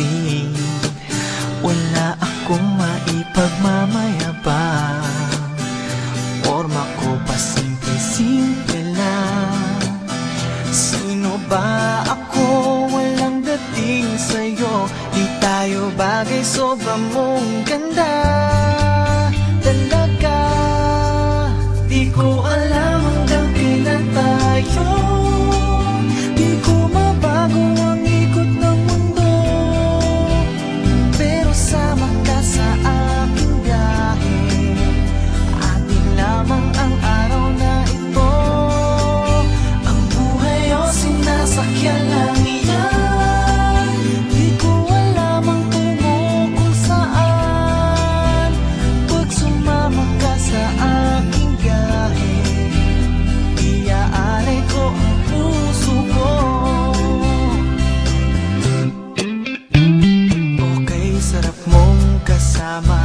tingin. Wala akong maipagmamayabang, forma ko pa simple-simple lang. Sino ba ako? Walang dating sa'yo. Di tayo bagay, sobra mong ganda. Talaga, di ko alam hanggang kailan tayo. Di ko mabago ang ikot ng mundo, pero sama ka sa aking biyahe. Atin lamang ang araw na ito. Ang buhay o sinasakyan lang iyan. Di ko alam ang tungo kung saan. Pag sumama ka sa aking biyahe, iaalay ko ang puso ko. Okay, sarap mong kasama.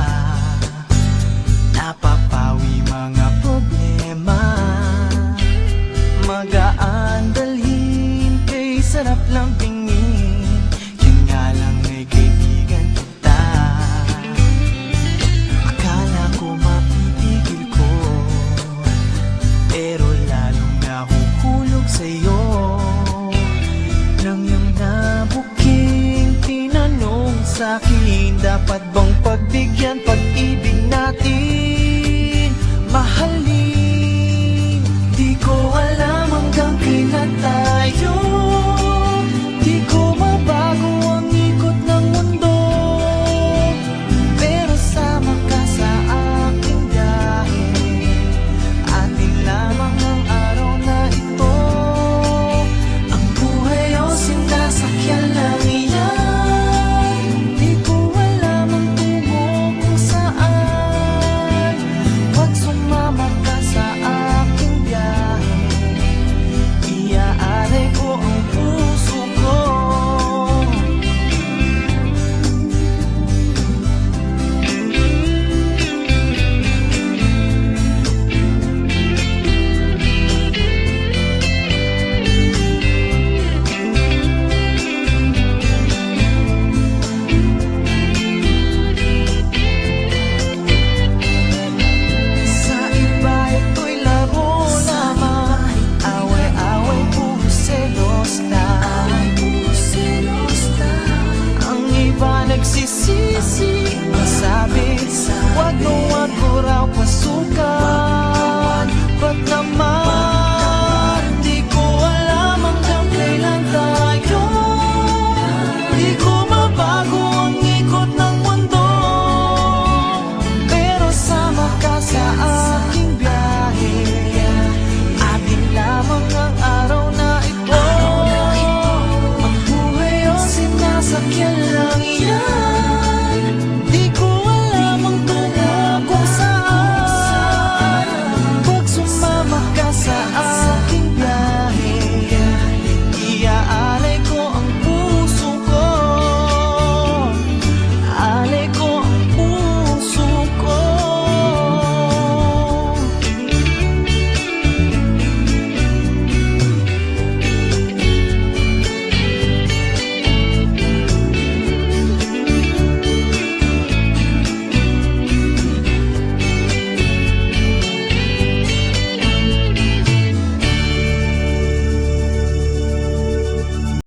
Napapawi mga problema. Magaan dalhin, kay sarap lang tingin. Yun nga lang ay kaibigan kita. Akala ko mapipigil ko, pero lalong nahuhulog sa'yo. Nang yung nabuking tinanong sa'kin, dapat bang pagbigyan pag-ibig natin? Mahalin